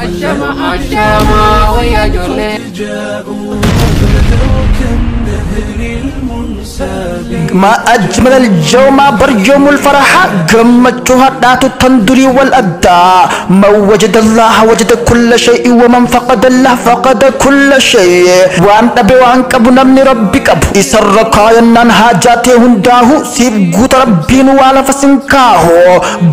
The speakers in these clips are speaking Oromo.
الشمع ويا جولي جاءوا كالنهر المنسابي ما أجمل اليوم بريوم الفرح قمتها دات التندري والأداء ما وجد الله وجد كل شيء ومن فقد الله فقد كل شيء وأنت بوانك بنمن ربك أبو إسرق ينان حاجاته هنداه سيب قوت ربين والا فسنكاه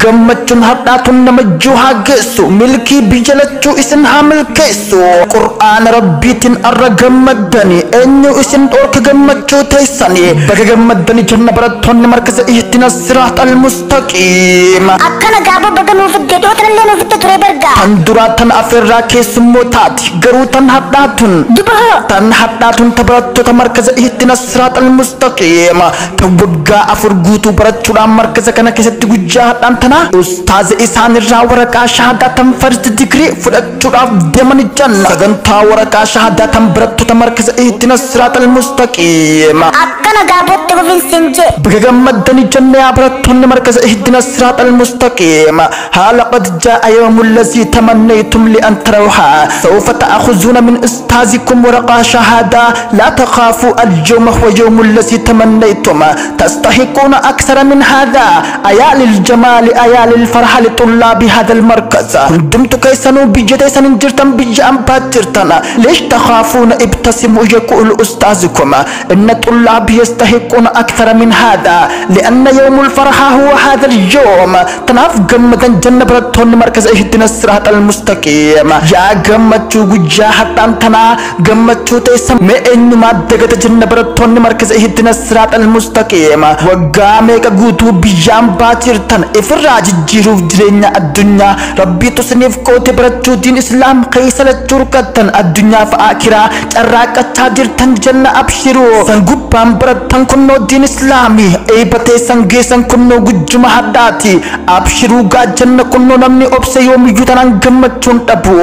قمتها دات نمجوها قسو ملكي بجلتشو إسنها ملكيسو قرآن ربيتن أرقمدني أنيو إسن أورك قمتشو تيساني بك قمدني جنة براتون مركز إهتنا الصراط المستقيم أكنا قابو بدنو في الجدوتن اللي نفتت تريبرقا تندراتن أفرا كيس موتات قروتن حداتن دبها تن حداتن تبراتو تمركز إهتنا الصراط المستقيم توقع أفرقوتو براتو مركز كنا كيس تقجاهت أنتنا أستاذ إسان الراوركا شهادة فرد ديكري فراتو راف ديمن الجنة سغنتا وركا شهادة براتو تمركز إهتنا الصراط المستقيم أكنا قابو تقوفين سنجي بقمدني جنة براتون مركز اهدنا الصراط المستقيم ها لقد جاء يوم الذي تمنيتم لأن تروها سوف تأخذون من أستاذكم ورقة شهادة لا تخافوا اليوم هو يوم الذي تمنيتم تستحقون أكثر من هذا أيا للجمال أيا للفرح لطلاب هذا المركز دمت كيسنوا بجدي سننجرتم بجأم باترتنا ليش تخافون ابتسموا يقول أستاذكم إن طلاب يستحقون أكثر من هذا لأن يوم الفرح هو هذا اليوم تناف قمة جنة براتون مركز اهدنا الصراط المستقيم يا قمة وجاهت أنتنا قمة تيسم مئن ما دقت جنة براتون مركز اهدنا الصراط المستقيم وقامك قوتو بيام باترتن افراج جيروف جرينا الدنيا ربي تصنف كوت براتو دين اسلام قيسل التركتن الدنيا فآكرا جراك تاجرتن جنة أبشرو سنقبان براتن كنو دين اسلامي ايبتي سنجيسن كنو قجم حداتي أبشروا جنة كنو نمني أبسي يوم يجوتان قمتشون تبو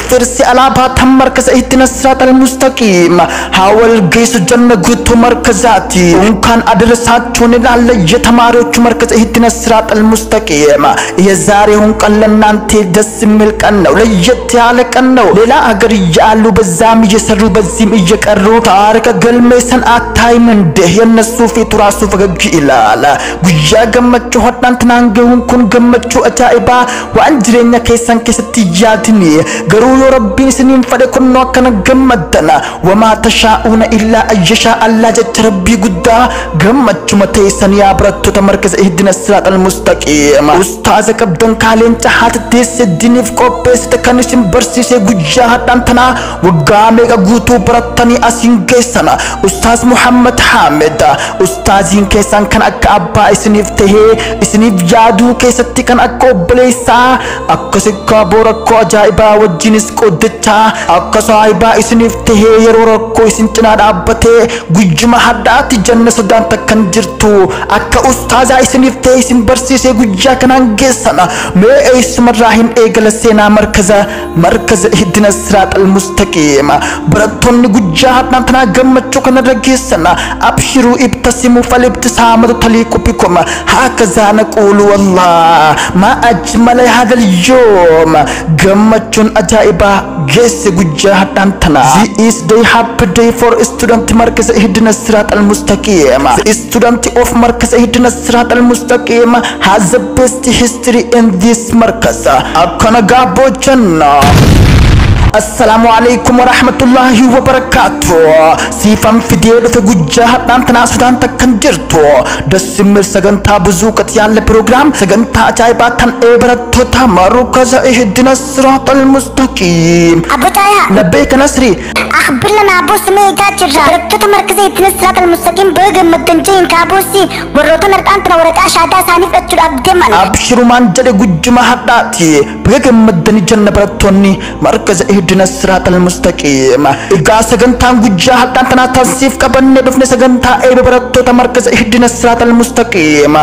فرسي على هم مركز اهتنا الصراط المستقيم حاول جيس جنة قطو مركزاتي وكان أدرسات چوني لعلي يتمارو چو مركز اهتنا الصراط المستقيم يزاري هون قلنانتي دس ملك أنو ليتي عليك أنو للا أغر يالو بزام يسرو بزيم يجكرو تارك قلميسن آتاي من ده ينسو في تراسو فقج إلالا قجا قمتشو هتنان تنانجون كن قمتشو أجائبا وأن جرينا كيسان كيستي جاتني قرو يو ربي سنين فدكن نوكنا قمتنا وما تشاؤون إلا أن يشاء الله جت ربي قدا قمتشو متيسان يا براتو تمركز اهدنا الصراط المستقيم أستاذك بدن كالين تحات تيس الدين فكو بيس تكنسين برسيسي قجا هتنان تنا وقاميك قوتو براتني أسين كيسانا أستاذ محمد حامد أستاذين كيسان كان أكا أبا إسنيف تهي إسنيف جادو كيستي كان أكو بليسا أكو سكا بوركو أجائبا وجينيس كو دتا أكو صاحبا إسنيف تهي يروركو إسنتنا دابتي قجما حداتي جنة سودان تكن جرتو أكا أستاذا إسنيف تهي إسن برسيسي قجا كنان جيسانا مي إسم الراهن إيقل سينا مركز إهدنا الصراط المستقيم براتون قجا حدنا قمتشو كان رجيسانا أبشروا ابتسموا فالابتسامة تليق بكم هكذا نقول والله ما أجمل هذا اليوم قمتشون أجائبا جيس قجاهة تنتنا This is the happy day for student مركز اهدنا الصراط المستقيم The student of مركز اهدنا الصراط المستقيم has the best history in this مركز أكنا قابو جنة السلام عليكم ورحمة الله وبركاته سيفان فيديو في جوجها تانتنا سودان تكنجرتو دسمل سغنتا بزوكت يالله بروجرام سغنتا جايباتن إبرتو تمركز اهدنا الصراط المستقيم أبو تايا لبيك نصري أخبر لنا أبو سمي جاتشرا برتو تمركز اهدنا الصراط المستقيم بغم مدنجين كابوسي وروتو نرتانتنا ورقا شادا ساني فتشر أبدمن أبشروا من جد جوجما حداتي بغم مدني جنة برتوني مركز اهدنا الصراط المستقيم إيقا سجنتان قجا حتى أنتنا تنسيف كبن دفن سجنتا أي ببرتو تمركز اهدنا الصراط المستقيم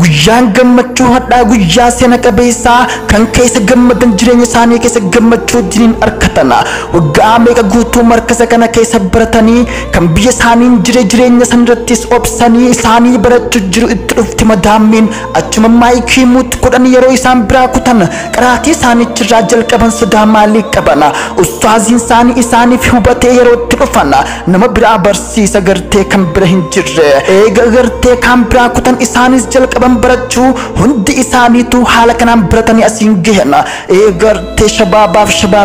قجان قمتشو حتى قجا سينك بيسا كان كيس قمتن جرين ساني كيس قمتشو دين أركتنا وقامي قوتو مركز كان كيس برتني كان بيا سانين جرين سنرتيس أبساني ساني برتو جرو اترفتي مدامين أجمع مايكي موت قرآن يرو إسان براكوتن كراتي ساني تراجل كبن سودا مالي كبنا أستاذين ساني إساني في هبتي يرو ترفنا نما برا برسي سغرتي كم برهن جره إيغا غرتي كم براكوتن إساني جل كبن برچو هند إساني تو حالكنا برتني أسين جهنا إيغا غرتي شباب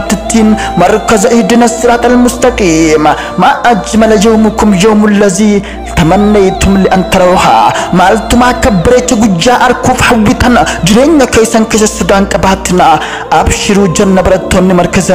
تتين مركز اهدنا الصراط المستقيم ما أجمل يومكم يوم الذي تمنيتم لأن تروها مالتما كبريت قجا أركوف حويتنا جرين كيسان كيس السودان كباتنا أبشروا جنة برتوني مركز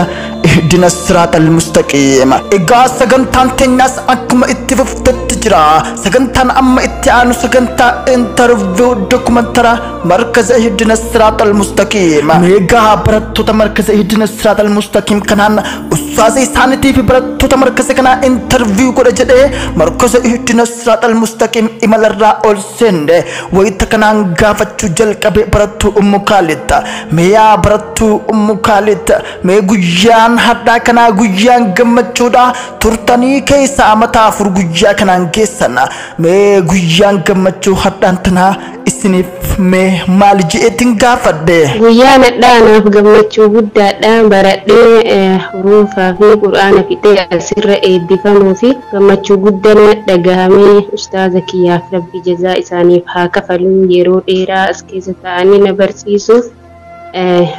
اهدنا الصراط المستقيم إيقا سغنتان تناس أكما اتففتت تجرا سغنتان أما اتعانو سغنتا انترفيو دوكمنترا مركز اهدنا الصراط المستقيم ميقا برتو تمركز اهدنا الصراط المستقيم كنان أستاذي سانتي في برتو تمركز كنا انترفيو كورا جده مركز اهدنا الصراط المستقيم إمال الرا أولسند ويتكنان غافتشو جلقبي برتو أمو خالد ميا برتو أمو خالد مي guyyaan haddaa kana guyyaan gammachuudha turtanii keessa amata afur guyyaa kanaan geessana mee guyyaan gammachuu haddaan tana isiniif mee maal jeetin gaafadde guyyaan haddaanaaf gammachuu guddaadha baradhee huruufaa fi quraana fixee asirra eebbifamuu fi gammachuu guddaan dhagahamee ustaaza kiyyaaf rabbi jazaa isaaniif haa kafaluu yeroo dheeraa as keessa ta'anii na barsiisuuf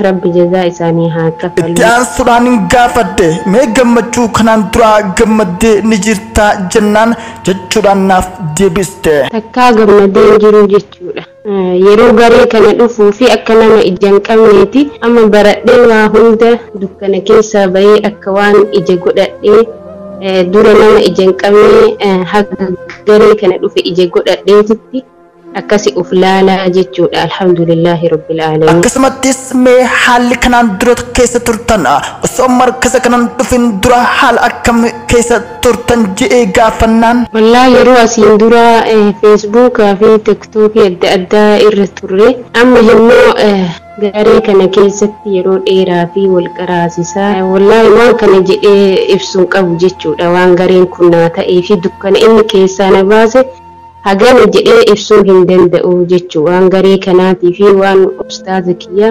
ربي جزاء إساني هاكا اتيان سوران غافده مي گمچو كنان درا گمد نجرتا جنان جچوران ناف ديبسته تكا گمدين جرو جچودا yeroo garee kana dhufuu fi akka nama ijaan qabneeti amma baradhee waa hunda dukkana keessa bahee akka waan ija godhadhee dura nama ijaan qabne haga garee kana dhufe ija godhadheetitti akkasi uflaala jechuudha alhamdulillahi rabbil alamin akkasumattis mee haalli kanaan dura keessa turtan osoo markaza kanaan dhufin dura haal akkam keessa turtan je'ee gaafannaan wallahi yeroo asiin dura Facebook fi TikTok adda addaa irra turre amma immoo garee kana keessatti yeroo dheeraa fi wal qaraasisaa wallahi waan kana jedhee ibsuun qabu jechuudha waan gareen kun naa ta'ee fi dukkana inni keessaa na baase hagana jedhee ibsuun hin danda'u jechuu waan garee kanaatii fi waan ustaaza kiyya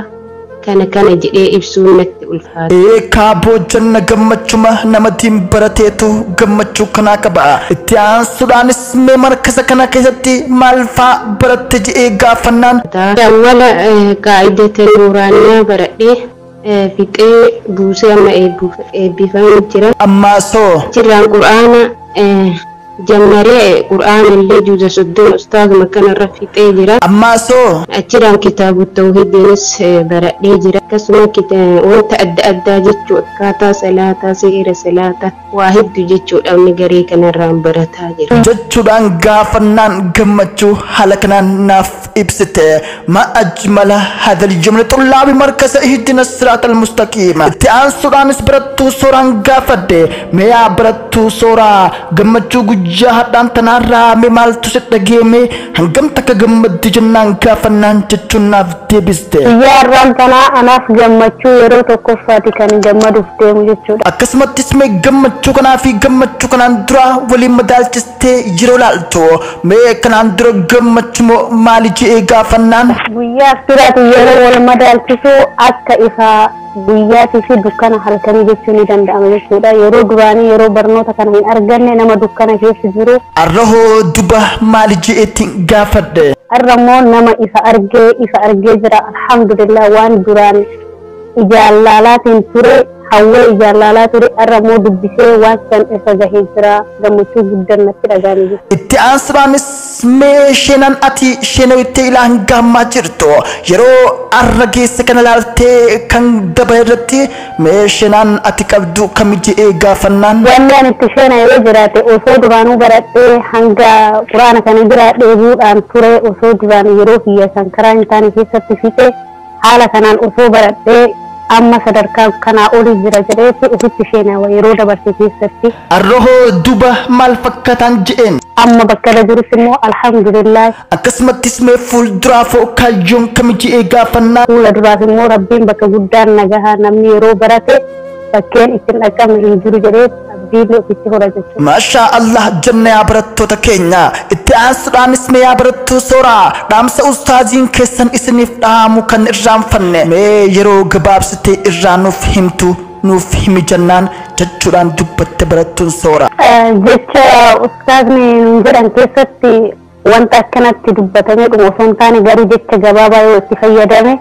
kana jedhee ibsuun natti ulfaata kaaboo janna gammachuma namatiin barateetu gammachuu kanaa qaba itti aansuudhaanis mee markaza kana keessatti maal faa baratte je'ee gaafannaan awwala qaa'idata nuuraaniyaa baradhee fixee buusee amma eebbifamee jira ammaa soo jiraan quraana جمرة قرآن اللي جوز صدق أستاذ مكان الرفيق جرا أما سو أشرا كتاب التوحيد نس برأي جرا كسمة كتاب وتأدى جتشو كاتا صلاة سير صلاة واحد جتشو أو نجري كان الرام برتا جرا جتشو دان غافنان جمتشو حلقنا ناف إبسته ما أجمل هذا الجملة طلاب مركز اهدنا الصراط المستقيم تيان سوران برتو سوران غافده ميا برتو سورا جمتشو jahadan tanara me mal tuset dageme hangam taka gammad jannaan gaafannaan jechuun naaf deebiste yaarran tana anaaf gammachuu yeroo tokkoffaati kan gammaduuf deemu jechuudha akkasumattis mee gammachuu kanaa fi gammachuu kanaan dura waliin madaalchistee yeroo laaltu mee kanaan dura gammachuu maali je'ee gaafannaan guyyaa siraati yeroo wal madaalchisu akka isaa guyyaati fi dukkana halkanii jechuun ni danda'ama jechuudha yeroo duraanii yeroo barnoota kana hin arganne nama dukkana keessa jiru arrahoo duba maali je'eetiin gaafadde arramoo nama isa argee jira alhamdulillah waan duraan ijaallalaatiin ture hawwa ijaallalaa ture arramoo dubbisee waan san isa gahee jira gammachuu guddaan natti dhagaame jechuudha itti aansuudhaanis mee sheenan ati sheenawittee ilaan gaammaa jirtu yeroo arra geessa kana laaltee kan daba irratti mee sheenan ati qabdu kam je'ee gaafannaan wanni ani itti sheena yeroo jiraate osoo duraanuu baradhee hanga quraana kana bira dheebuudhaan ture osoo duraan yeroo kiyya sankaraa hin taane keessatti fixe haala kanaan osoo baradhee أما صدركا كان أولي جرجريت وفي شينا ويرودا برسيتي ستي الروح دوبة مال فكتان جئن أما بكرة جرسمو الحمد لله أكسمت تسمي فول درافو كالجون كمجي إيقا فنا فول دراسمو ربين بك قدان نجاها نمني رو براتي فكين إتن أكام جرجريت أبديلو في تهورة ما شاء الله جنة عبرتو تكينا اتعاصران اسمي عبرتو سورا دامس أستاذين كسن اسنف دامو كان إرام فنة مي يرو قباب ستي إرانو فهمتو نفهم جنان جتشوران دبت برتون سورا جتشا أستاذني نجران كيستي وانت كانت تدبتني وصنتاني غاري جتشا قبابا يوتفايا دامي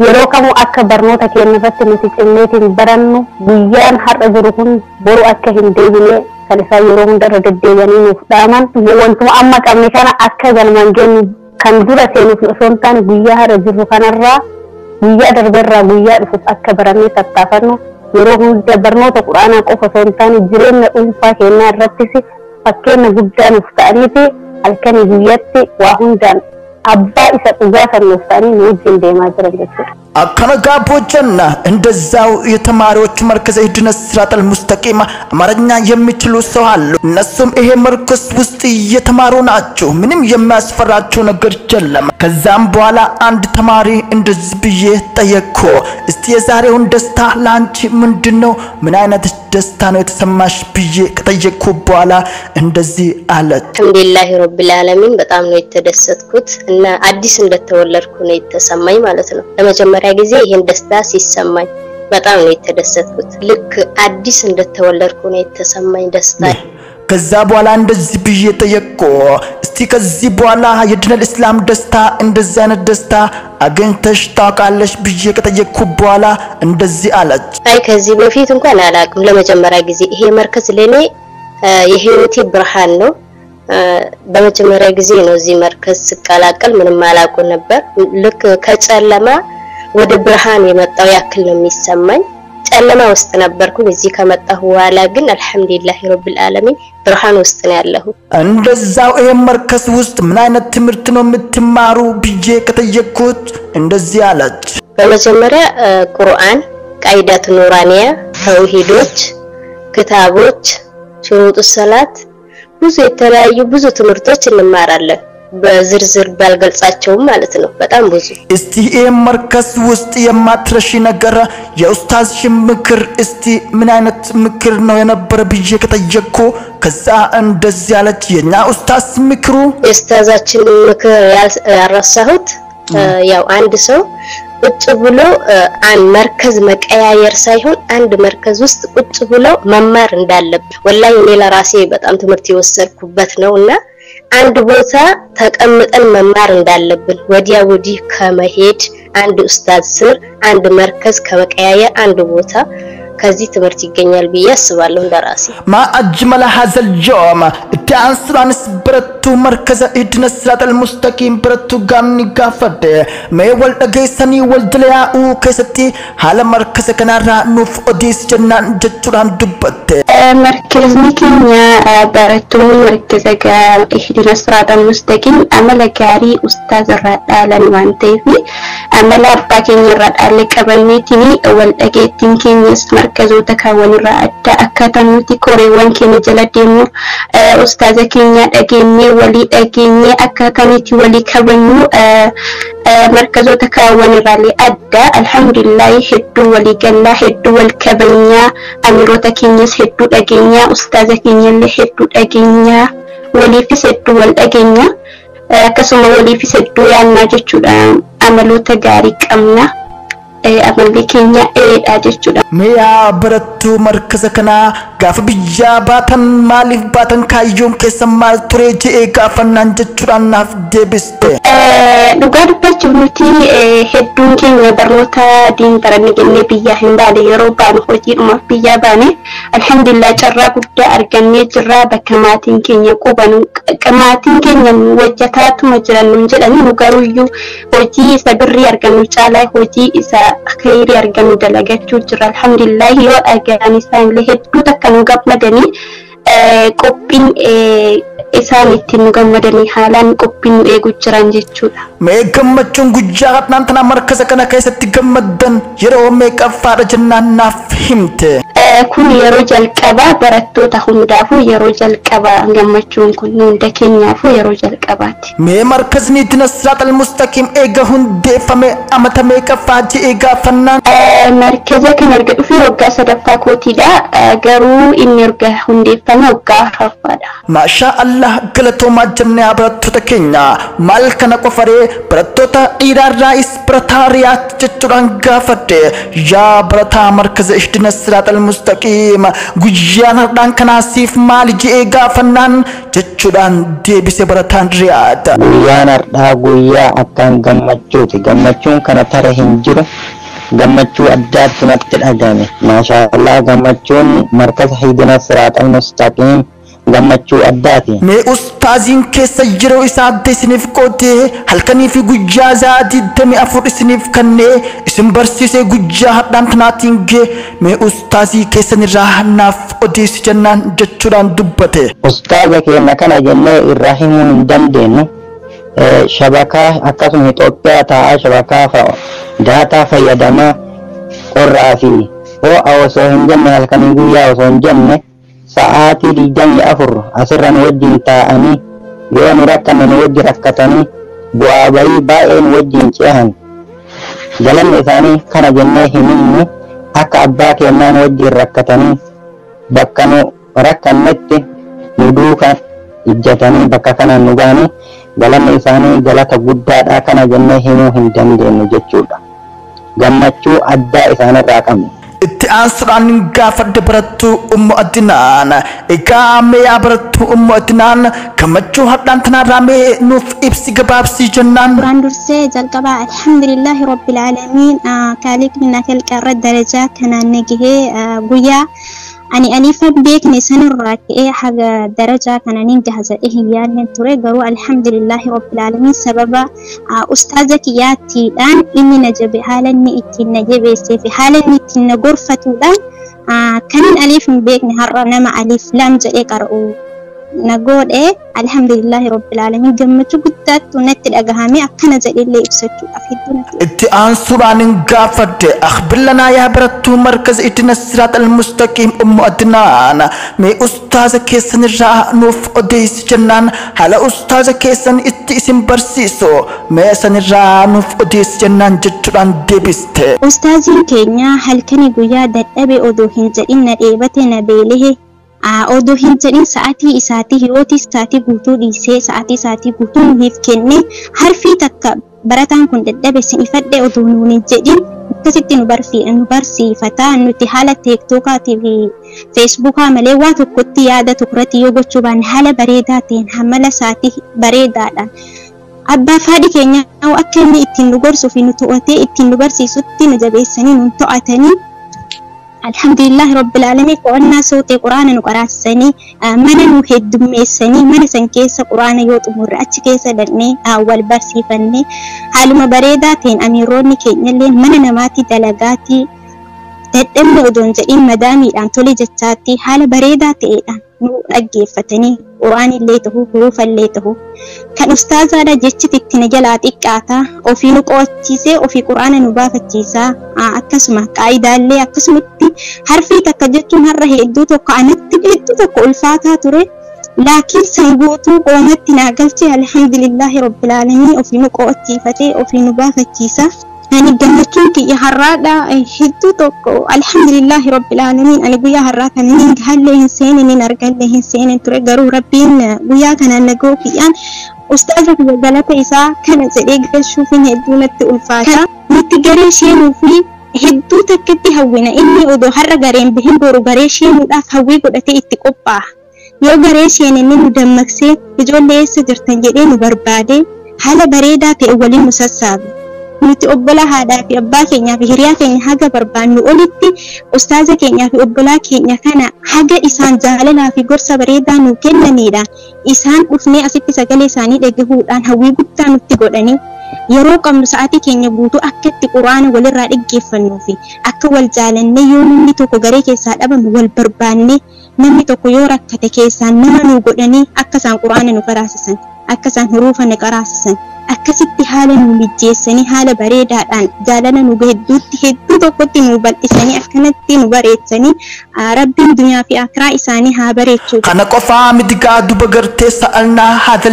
yeroo kamu akka barnoota kennafatti nuti cimneetiin barannu guyyaan har'a jiru kun boru akka hin deebine kan isaa yeroo hundarra deddeebi'anii nuuf dhaaman wantuma amma qabne kana akka galmaan geenyu kan dura seenuuf osoo hin taane guyyaa har'a jirru kanarraa guyyaa darbeerraa guyyaa dhufuuf akka barannee tattaafannu yeroo hunda barnoota quraanaa qofa osoo hin taane jireenya dhuunfaa keenyaa irrattis fakkeenya guddaa nuuf ta'aniiti halkanii guyyaatti waa hundaan أبا إذا تجاهر نفساني نوجين ديما جرى أكنا قابو جنة عند الزاو يتمارو مركز إهدنا الصراط المستقيم أمرنا يمثلو سوال نسوم إيه مركز وسطي يتمارو ناتشو منم يماس فراتشو نقر جلم كزام بوالا عند تماري عند الزبية تيكو استيزاري عند دستا لانش من دنو من أين دستانو يتسماش بيه كتيكو بوالا عند الزي آلت الحمد لله رب العالمين بتعملوا يتدست كت إن عديس እንደተወለድኩ ነው የተሰማኝ ማለት ነው ለመጀመሪያ ጊዜ ይሄን ደስታ ሲሰማኝ በጣም ነው የተደሰትኩት ልክ አዲስ እንደተወለድኩ ነው የተሰማኝ ደስታ ከዛ በኋላ እንደዚህ ብዬ ጠየቅኩ እስቲ ከዚህ በኋላ የድነል እስላም ደስታ እንደዚህ አይነት ደስታ አገኝተሽ ታውቃለሽ ብዬ ከጠየቅኩ በኋላ እንደዚህ አለች አይ ከዚህ በፊት እንኳን አላውቅም ለመጀመሪያ ጊዜ ይሄ መርከዝ ለኔ የህይወቴ ብርሃን ነው በመጀመሪያ ጊዜ ነው እዚህ መርከዝ ስቀላቀል ምንም አላውቅ ነበር ልክ ከጨለማ ወደ ብርሃን የመጣው ያክል ነው የሚሰማኝ ጨለማ ውስጥ ነበርኩ እዚህ ከመጣሁ በኋላ ግን አልহামዱሊላህ ረብል ዓለሚን ብርሃን ውስጥ ነው ያለሁ እንደዛው ይሄ መርከዝ ውስጥ ምን አይነት ትምህርት ነው የምትማሩ ብዬ ከተየኩት እንደዚህ አለች በመጀመሪያ ቁርአን ቃይዳት ኑራኒያ ተውሂዶች ክታቦች ሹሩጥ ሰላት ብዙ የተለያዩ ብዙ ትምህርቶች እንማራለን በዝርዝር ባልገልጻቸው ማለት ነው በጣም ብዙ እስቲ ይሄ መርከዝ ውስጥ የማትረሺ ነገር የኡስታዝሽ ምክር እስቲ ምን አይነት ምክር ነው የነበረ ብዬ ከተየኩ ከዛ እንደዚህ ያለች የኛ ኡስታዝ ምክሩ ኡስታዛችን ምክር ያረሳሁት ያው አንድ ሰው ቁጭ ብሎ አን መርከዝ መቀያየር ሳይሆን አንድ መርከዝ ውስጥ ቁጭ ብሎ መማር እንዳለበት ወላሂ እኔ ለራሴ በጣም ትምህርት የወሰድኩበት ነውና አንድ ቦታ ተቀምጠን መማር እንዳለብን ወዲያ ወዲህ ከመሄድ አንድ ኡስታዝ ስር አንድ መርከዝ ከመቀያየር አንድ ቦታ ከዚህ ትምህርት ይገኛል ብዬ አስባለሁ እንደራሴ ما أجمل هذا اليوم تانسرانس برتو مركز إدنا الصراط المستقيم برتو غاني غافد ما والدغيسني والدلياو كيستي حال مركز كنارا نوف أديس جنان جتران دبت مركز نكينيا برتو مركز إدنا الصراط المستقيم عمل كاري أستاذ الرادالان وانتيفي عمل أباكين الرادال كبنيتني والدغيتين كينيس مركزو تكون الرادة أكتنوتي كوري وانكيني جلدينو أستاذ كينيا دغيني ولي دغيني أكتنوتي ولي كبنو مركزو تكون الرالي أدى الحمد لله هدو ولي قلا هدو والكبنيا أميرو تكينيس هدو دغينيا أستاذ كينيا اللي هدو دغينيا ولي في سدو والدغينيا كسما ولي في سدو يانا جتشو عملو تغاري كمنا أمالي كينيا أجتشو ميا برتو مركز كنا غاف بيجا باتن مالف باتن كايوم كسمال تريجي غافنان جتشوران ناف ديبسته dhugaa dubbachuu nuti hedduun keenya barnoota diin baranne jennee biyyaa hin baane yeroo baanu hojiidhumaaf biyyaa baane alhamdulillah carraa guddaa argannee jirra bakka maatiin keenya qubanu maatiin keenya wajjataatuma jiran nuun jedhanii nu garuuyyuu hojii isa birrii argannu caalaa hojii isa khayrii argannu dalagachuu jirra alhamdulillah yoo dhagaan isaanillee hedduu takka nu gammadanii qophiin isaan ittiin nu gammadanii haalaan qophiin nu eegu jiran jechuudha. Mee gammachuun guyyaa har'aan tana markaza kana keessatti gammaddan yeroo meeqaffaadha jennaan naaf himte? Kun yeroo jalqabaa barattoota hundaafuu yeroo jalqabaa gammachuun kun hunda keenyaafuu yeroo jalqabaati. Mee markazni Ihdina Siraatal Mustaqiim eega hundeeffame amata meeqaffaa jedhee gaafannaan? Markaza kana erga dhufee waggaa sadaffaa kootiidha. Garuu inni erga hundeeffame waggaa afuraffaadha. Maashaa Allah galatoomaa jennee barattoota keenya maal kana qofaree barattoota dhiiraarraayis barataa riyaat jechuudhaan gaafadhe yaa barataa markaza Ihdina Siraatal Mustaqiim guyyaan har'aan kanaasiif maal jedhee gaafannaan jechuudhaan deebise barataan riyaat. Guyyaan har'aa guyyaa akkaan gammachuuti. Gammachuun kana tara hin jiru. Gammachuu addaatti natti dhagame. Maashaallah gammachuun markaza Ihdina Siraatal Mustaqiim gammachuu addaati. Mee ustaaziin keessa yeroo isaa adda isiniif qootee halkanii fi guyyaa za'aatii 24 isiniif kannee isin barsiisee guyyaa har'aan tanaatiin gee mee ustaazii keessanirraa naaf odeessi jennaan jechuudhaan dubbate. Ustaaza keenya kana jennee irraa himuu hin dandeenyu. Shabakaa akkasuma Itoophiyaa taa'aa shabakaa daataa fayyadamaa qorraa fi ho'a osoo hin jenne halkanii guyyaa osoo hin jenne sa'aatii 24 asirran wajjin taa'anii yoo nu rakkanne nu wajji rakkatanii bu'aa bayii baay'een wajjin cehan galanni isaanii kana jennee himinnu akka abbaa keenyaan wajjin rakkatanii bakka nu rakkannetti nu duuka ijjatanii bakka kanaan nu gaanii galanni isaanii galata guddaadha kana jennee himuu hin dandeenyu jechuudha. Gammachuu addaa isaanirraa qabna. Itti aansuudhaan gaafadde barattuu Ummu Adinaan egaa mee barattuu Ummu Adinaan gammachuu har'aan tanarraa mee nuuf ibsi gabaabsii jennaan. Duraan dursee jalqabaa alhamdulillahi rabbil aalamiin kaaliqni na kalqarra darajaa kanaan nagahee guyyaa ani alifa beekne sanirraa ka'ee haga darajaa kananiin gahazadhe hiyyaanne ture garuu alhamdulillahi rabbil aalamiin sababa ustaaza kiyyaattiidhaan inni na jabe haala inni ittiin na jabeessee fi haala inni ittiin na gorfatuudhaan kanin alif hin beekne har'a nama alif lam jedhee qara'u na godhe alhamdulillahi rabbil aalamiin gammachuu guddaatu natti dhagahame akkana jedheellee ibsachuudhaaf hedduu natti. Itti aansuudhaan gaafadde akhbirlanaa yaa barattuu markaza Ihdina Siraatal Mustaqiim Ummu Adinaan mee ustaaza keessanirraa nuuf odeessi jennaan haala ustaaza keessan itti isin barsiisu mee sanirraa nuuf odeessi jennaan jechuudhaan deebiste. Ustaaziin keenya halkanii guyyaa dadhabe odoo hin jedhin na dheebate na beelehe odoo hin jedhin sa'aatii isaatii hiyooti isaatii guutuu dhiisee sa'aatii isaatii guutuu nuuf kenne harfii takka barataan kun dadhabe sinifadhe odoo nuun hin jedhin akkasitti nu barsiifata nuti haala teektookaa fi feesbuukaa malee waa tokkotti yaada tokkorratti yoo gochuu baanne haala bareedaa ta'een hamala isaatii bareedaadhaan abbaa fi haadhi keenya akka inni ittiin nu gorsuu fi nu to'atee ittiin nu barsiisutti nu jabeessanii nu to'atanii alhamdulillah rabbil aalamiin qo'annaa sootee quraana nu qaraasanii mana nu heddummeessanii mana san keessa quraana yoo xumurre achi keessa dhaqnee wal barsiifannee haaluma bareedaa ta'een amiironni keenyallee mana namaatti dalagaatti dadhabne odoon jedhin madaamiidhaan tole jechaatti haala bareedaa ta'eedhaan nu dhaggeeffatanii quraanillee ta'uu huruufallee ta'uu kan ustaazaadha jechiti itti na jalaa xiqqaata ofii nu qo'achiisee ofii quraana nu baafachiisaa akkasuma qaayidaallee akkasumatti harfii takka jechuun har'a hedduu tokko anatti hedduu tokko ulfaataa ture laakiin san guutuu qoomatti naa galchee alhamdulillahi rabbil aalamiin ofii nu qo'achiifatee ofii nu baafachiisaa. Ani gammachuun kiyya har'aadha hedduu tokko alhamdulillahi rabbil aalamiin ani guyyaa har'aa kan inni haallee hin seenin argallee hin seenin ture garuu rabbiin guyyaa kanaan nagoo kiyyaan ustaaza kiyya galata isaa kana jedhee galchuufin hedduu natti ulfaata nutti garee sheenuu fi hedduu takkatti hawwina inni odoo har'a gareen bahin boru garee sheenuudhaaf hawwii godhatee itti qophaa'a yoo garee sheen inni nu dammaqsee ijoollee eessa jirtan jedhee nu barbaade haala bareedaa ta'e waliin nu sassaabe. Nuti obbola haadhaa fi abbaa keenyaa fi hiriyaa keenya haga barbaannu olitti ustaaza keenyaa fi obbolaa keenya kana haga isaan jaalalaa fi gorsa bareedaa nu kennanidha. Isaan dhufnee asitti sagalee isaanii dhagahuudhaan hawwii guddaa nutti godhanii yeroo qabnu sa'aatii keenya guutuu akka itti quraana walirraa dhaggeeffannuu fi akka wal jaalannee yoo namni tokko garee keessaa dhabamu wal barbaannee namni tokko yoo rakkate keessaan nama nu godhanii akka isaan quraana nu qaraasisan akka isaan huruufa nu qaraasisan akkasitti haala nu mijeessanii haala bareedaadhaan jaalala nu hedduutti hedduu tokkotti nu bal'isanii akkanatti nu bareechanii rabbiin dunyaa fi akhiraa isaanii haa bareechu. أنا قفا مدقاد بقرت سألنا هذا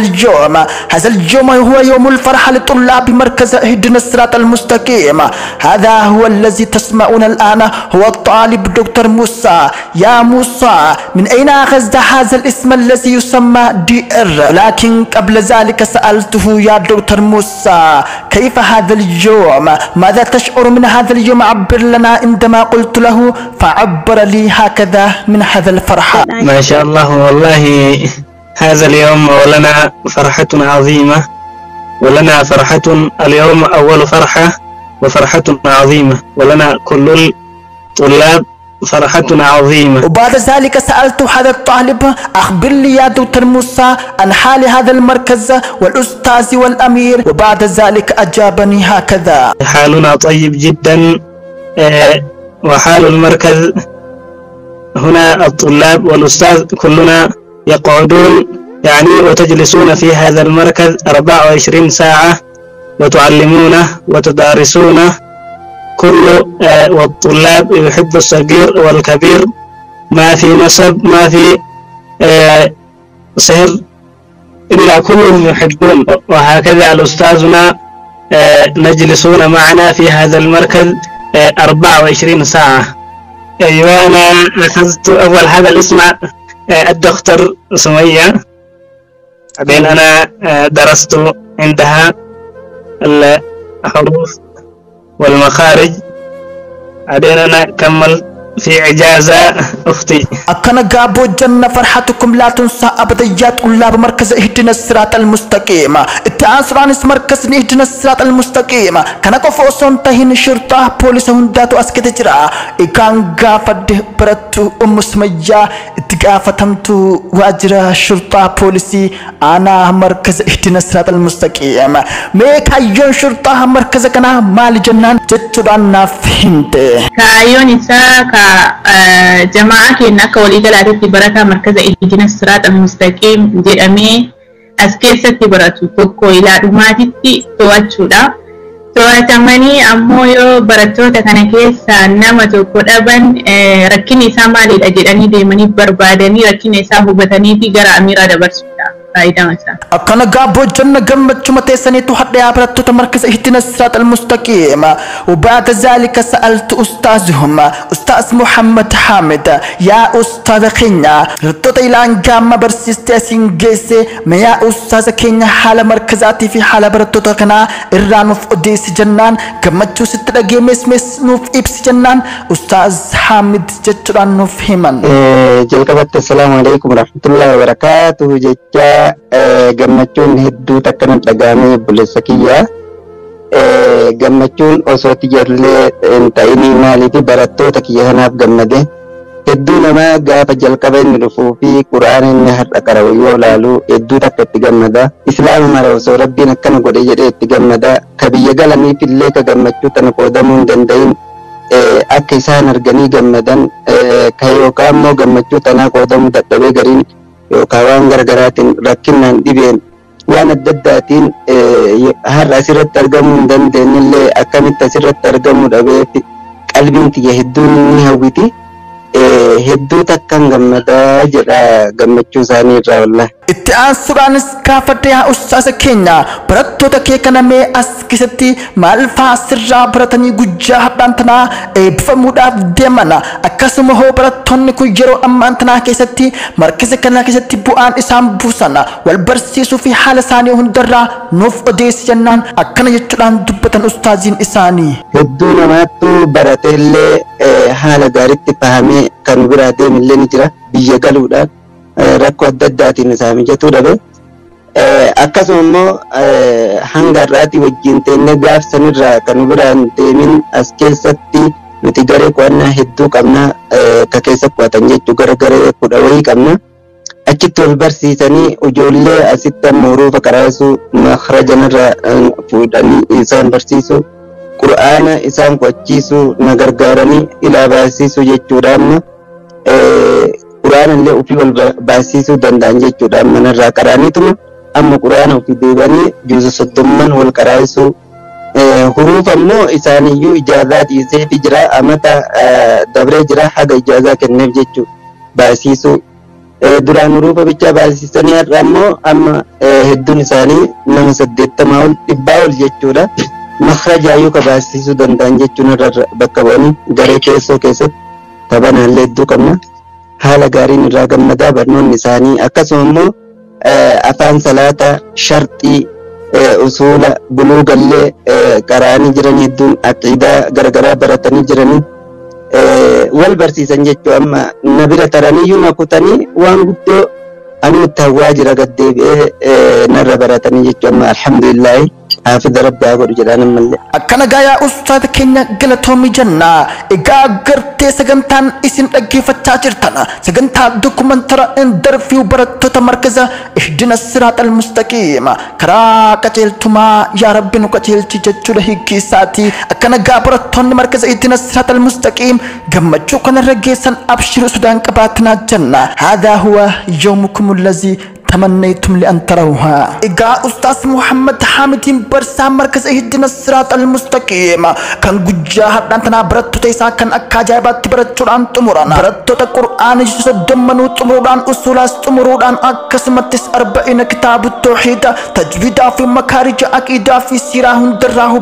اليوم هو يوم الفرحة لطلاب مركز اهدنا الصراط المستقيم. هذا هو الذي تسمعون الآن هو الطالب دكتور موسى. يا موسى من أين أخذت هذا الاسم الذي يسمى DR؟ لكن قبل ذلك سألته يا دكتور موسى كيف هذا اليوم؟ ماذا تشعر من هذا اليوم؟ عبر لنا. عندما قلت له فعبر لي هكذا من هذا الفرحة. ما شاء الله والله هذا اليوم ولنا فرحة عظيمة ولنا فرحة اليوم أول فرحة وفرحة عظيمة ولنا كل الطلاب فرحة عظيمة. وبعد ذلك سألت هذا الطالب أخبر لي يا دكتور موسى عن حال هذا المركز والأستاذ والأمير. وبعد ذلك أجابني هكذا حالنا طيب جدا وحال المركز هنا الطلاب والأستاذ كلنا يقعدون يعني وتجلسون في هذا المركز 24 ساعة وتعلمونه وتدارسونه كل والطلاب يحب الصغير والكبير ما في نسب ما في سهر إلا كلهم يحبون. وهكذا الأستاذنا نجلسون معنا في هذا المركز 24 ساعة. أيوة أنا أخذت أول هذا الاسم الدكتور سمية بعدين أنا درست عندها الحروف والمخارج بعدين أنا كملت في إجازة أختي. أكنا قابو جنة فرحتكم لا تنسى أبدا يا طلاب مركز اهدنا الصراط المستقيم. التعاصر عن مركز اهدنا الصراط المستقيم كان كفوسون تهين شرطة بوليس هنداتو أسكت جرا إكان قافد برتو سمية اتقافتمتو واجرا شرطة بوليسي أنا مركز اهدنا الصراط المستقيم. ميك هايون شرطة مركز كنا مال جنان جتشران فهمت كايون إساء جماعة كأنك وليقلاتي بركة مركز اهدنا الصراط المستقيم جرامي أسكيسة براتو توكو إلى رماتي تواتشودا تواتماني أمويو براتو تكنا كيسا نما توكو دابن ركيني سامالي الأجراني ديماني برباداني ركيني ساهو بتاني في غرا أميرا دبرسودا. أكنا قابو جنة قمت شمتي سنيتو حتى يابرتو تمركز اهدنا الصراط المستقيم. وبعد ذلك سألت أستاذهم أستاذ محمد حامد يا أستاذ كينيا رتو تيلان قام برسيستي سنجيسي ما يا أستاذ كينيا حال مركزاتي في حال برتو تكنا إرانو في أديس جنان قمت شو سترقي مس نوف إبس جنان أستاذ حامد جتران نوف هيمان. جلقبت السلام عليكم ورحمة الله وبركاته. جتا gammachuun hedduu takkan dhagaamee buleessa kiyya gammachuun osoo tijarlee ta'inii maaliifi barattoota kiyya kanaaf gammade hedduu nama gaafa jalqaba inni dhufuu fi quraana inni har'a qarawu yoo laalu hedduu takka itti gammada. Islaama mara osoo rabbiin akkana godhe jedhee itti gammada. Ka biyya galaniif illee ka gammachuu tana qoodamuu hin danda'in akka isaan arganii gammadan ka yookaan immoo gammachuu tanaa qoodamuu dadhabee gariin yookaan waan gargaraatiin rakkinaan dhibeen waan adda addaatiin har'a asirratti argamuu hin dandeenyellee akkamitti asirratti argamuu dhabeef qalbiin kiyya hedduun ni hawwiti. Hedduu takkan gammadaa jedha gammachuu isaanii irraa wallahi. Itti aansuudhaanis gaafadhe yaa ustaasa keenya barattoota kee kana mee as keessatti maal fa'aa sirraa baratanii guyyaa har'aan tanaa eebbifamuudhaaf deeman akkasuma hoo barattoonni kun yeroo ammaan tanaa keessatti markisa kana keessatti bu'aan isaan buusan wal barsiisuu fi haala isaanii hundarraa nuuf odeessi jennaan akkana jechuudhaan dubbatan ustaaziin isaanii. Hedduu namaattu barateellee haala gaariitti fahamee kan biraa deemillee ni jira biyya galuudhaan rakkoo adda addaatiin isaa mijatuu dhabe. Akkasuma immoo hanga har'aatti wajjin teennee gaafsanirraa kan biraan deemin as keessatti nuti garee qo'annaa hedduu qabna ka keessa qo'atan jechuu gara garee 10 wayii qabna. Achitti wal barsiisanii ijoollee asitti amma huruufa qaraasuu makhrajanirra fuudhanii isaan barsiisuu qur'aana isaan qo'achiisuu na gargaaranii ilaa baasisuu jechuudhaan quraana illee ofii wal baasisuu danda'an jechuudha manarraa qaraaniituma amma quraana ofii deebanii juuza soddomman wal qaraasuu huruuf ammoo isaaniyyuu ijaazaa dhiisee fi jira amata dabree jira haga ijaazaa kenneef jechuudha baasisuu duraan huruufa bichaa baasisanii har'a ammoo amma hedduun isaanii nama 80 ol 100 ol jechuudha makhrajaa yoo baasisuu danda'an jechuun irra bakka bu'anii garee keessoo keessatti tabanaallee hedduu qabna haala gaariin irraa gammadaa barnoonni isaanii akkasuma immoo afaan salaata sharxii usula buluugallee qaraanii jiran hedduun aqiidaa garagaraa baratanii jiranii wal barsiisan jechuu amma na bira taraniyyuu na kutanii waan guddoo ani itti hawwaa jira gaddeebi'ee narra baratanii jechuu amma alhamdulillahi حافظ ربي أقول جلنا ملء. أكنا جايا أستاذ كينيا قلتهم جنة إجا قرتي سجنتان اسم أجيف التاجرتنا سجنتان دوكمنترا إندر في برتو تمركزة إهدنا الصراط المستقيم كرا كتيل توما يا ربي نكتيل تجتشو هيكي ساتي أكنا جابرتون مركز إهدنا الصراط المستقيم جمعتشو كنا رجيسان أبشر سودان كباتنا جنة هذا هو يومكم الذي تمنيتم لأن تروها إجا أستاذ محمد حامد برسام مركز إهدنا الصراط المستقيم كان جاهد أنتنا برتو تيسا كان أكاجابات برتو أن تمرنا برتو القرآن جسد دمنو تمران أصولاس تمران أكسمتس 40 كتاب التوحيد تجويدا في مكارج أكيدا في سيراه دراه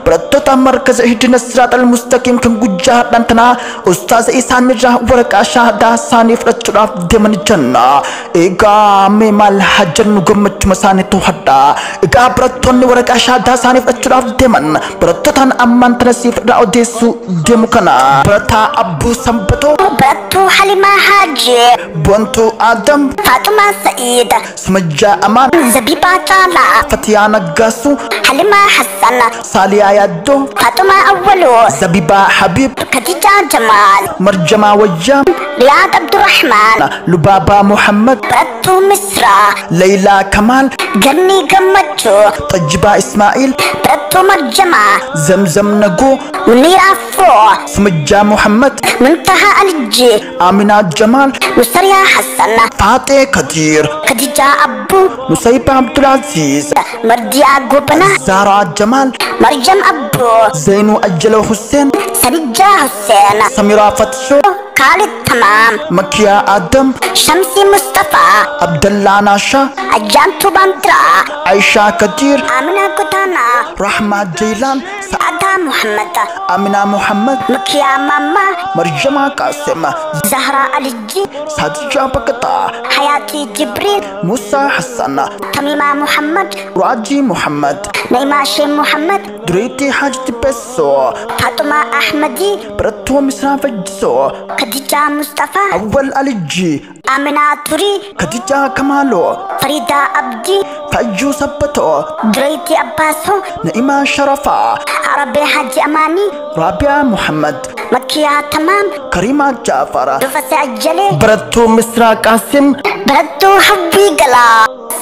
برتو مركز إهدنا الصراط المستقيم كان جاهد أنتنا أستاذ إسان جاه ورقا شاهدا ساني فرتو دمن جنة إجا مال حجر نقمت مساني توحدا إجا برتوني ورقا شاهدا ساني فرتو دمن برتوتان أمان تنسيف راو ديسو ديموكنا برتا أبو سمبتو برتو حليمة حاجي بنتو آدم فاطمة سعيد سمجا أمان زبيبة طالع فتيانا قاسو حليمة حسن ساليا يدو فاطمة أولو زبيبة حبيب خديجة جمال مرجمة وجام رياض عبد الرحمن لبابا محمد برتو مصرا ليلى كمال جني قمتشو طجبة إسماعيل برتو مرجمة زمزم نقو منير أفو سمجا محمد منتهى الجي آمنة جمال نصريا حسن فاتح كثير خديجة أبو نصيب عبد العزيز مردي أقوبنا زارع جمال مرجم أبو زينو أجلو حسين سنجا حسين سميرة فتشو خالد تمام مكيا آدم شمسي مصطفى عبد الله ناشا أجانتو بندرا عائشة كثير آمنة كتانا رحمة جيلان سعادة محمد آمنة محمد مكيا ماما مرجمة قاسم زهرة الجي سادجة بكتا حياتي جبريل موسى حسن تميمة محمد راجي محمد نيمة شيم محمد دريتي حاج تبسو فاطمة أحمدي برتو مسرا فجسو خديجة مصطفى أول ألجي آمنة توري خديجة كمالو فريدة أبدي فجو سبتو دريتي أباسو نئمة شرفة عربي حاج أماني رابعة محمد مكيا تمام كريمة جعفر دفس أجلي برتو مسرا قاسم برتو حبي قلا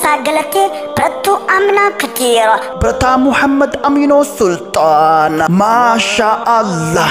ساقلتي برتو آمنة كتير برتا محمد أمينو سلطان ما شاء الله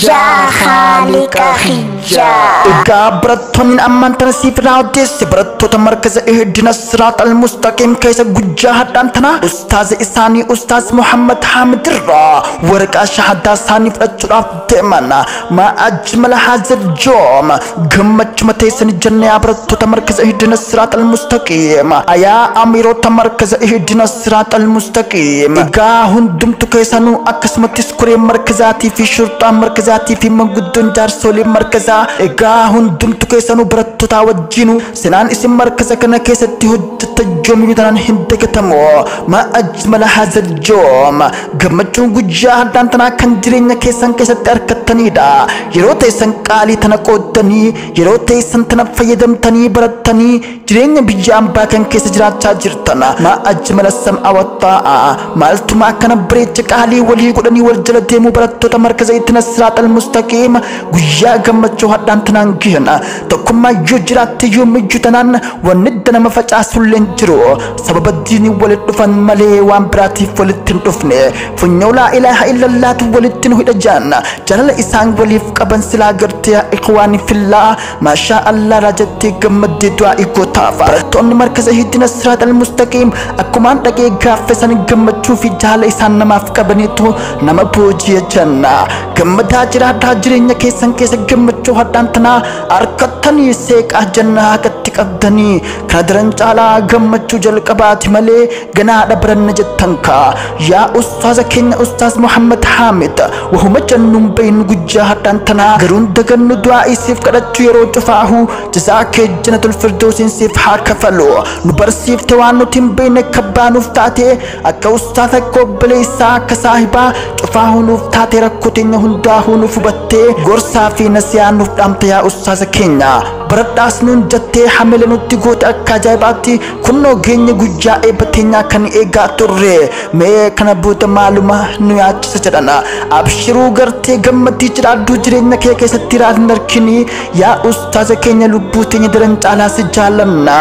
يا خالق خجا إجا برتو من أمان تنسيف راوديس برتو تمركز إهدنا الصراط المستقيم كيس جاهد أنتنا أستاذ إساني أستاذ محمد حامد الرا ورقا شهادة ساني فرتشراف ديمانا ما أجمل هذا اليوم قمت متيسن الجنة برتو تمركز إهدنا الصراط المستقيم أيا أميرو تمركز إهدنا الصراط المستقيم إجا هندمتو كيسانو أكسمت سكوري مركزاتي في شرطة مركزاتي في منقدون جارسولي مركزا إجا هندمتو كيسانو برتو تاوجينو سنان اسم مركزا كنا كيستي هجت الجوم يدنان هندك تمو ما أجمل هذا اليوم قمتو جاهد دانتنا كنجرين كيسان كيست أركتني دا يرو تيسان قالي تنقودني يرو تيسان تنفيدمتني برتني jireenya biyya ambaa kan keessa jiraachaa jirtan maa ajmala sam'a wattaa'a maaltuma akkana bareecha qaalii walii godhanii wal jala deemuu barattoota markaza itti siraatal mustaqiim guyyaa gammachuu hadhaan tanaan gihan tokkummaa yoo jiraatte yoo mijju tanaan wanni nama facaasulleen jiru sababa diinii walitti dhufan malee waan biraatiif walitti hin dhufne funyoo laa ilaaha illallaatu walitti nu hidha jaanna jaalala isaan waliif qaban silaa gartee ikhwaani fillaa maashaa allah raajattee gammaddee du'aa ikootaaf barattoonni markaza ihdina siraatal mustaqiim akkumaan dhaqee gaaffe san gammachuu fi jaalala isaan namaaf qabaniitu nama booji'e janna gammadaa jiraadhaa jireenya keessan keessa gammachuu hadhaan tanaa harkattanii seeqaa jannaa haqatti qabdanii kana daran caalaa gammachuu jalqabaati malee ganaadha baranna jettan kaa yaa ustaaza keenya ustaaz Muhammad Hamid wahuma jannuun baynu guyyaa hadhaan tanaa garuun dagannu du'aa isiif kadhachuu yeroo cufaahu jazaa kee jannatul firdoosiin siif haa kafalu nu barsiifte waan nuti hin beekne kabbaanuuf taate akka ustaaza koo obboleessaa akka saahibaa cufaahu nuuf taate rakkoo teenya hundaahuu nuuf hubattee gorsaa fi nasiyaa nuuf dhaamte yaa ustaaza keenya baradhaas nuun jettee hamila nutti goote akka ajaa'ibaatti kunnoo geenya guyyaa eebbateenyaa kan eegaa turre mee kana booda maaluma nu yaachisa jedhana abshiruu gartee gammaddii jiraaddu jireenya kee keessatti raafin harkinii yaa ustaaza keenya lubbuu teenya daran caalaa si jaallanna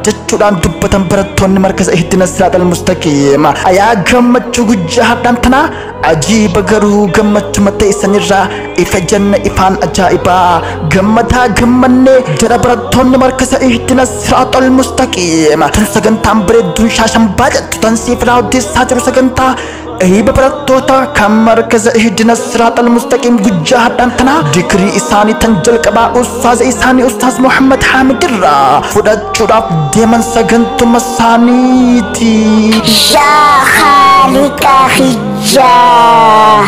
jechuudhaan dubbatan barattoonni markaza ihdina siraatal mustaqiim ayaa gammachuu guyyaa hadhaan tanaa ajiiba garuu gammachuma ta'e sanirraa ifa janna ifaan ajaa'ibaa gammadaa gammannee jara barattoonni markaza ihdina siraatal mustaqiim tun sagantaan bareedduun shaashan baajattu tan siif raawwateessaa jiru sagantaa eeba barattoota kan markaza ihdina siraatal mustaqiim guyyaa hadhaan tanaa dikrii isaanii tan jalqabaa ustaaza isaanii ustaaz Muhammad Hamid irraa fudhachuudhaaf deeman sagantuma isaaniiti. yaa khaliqa hijjaa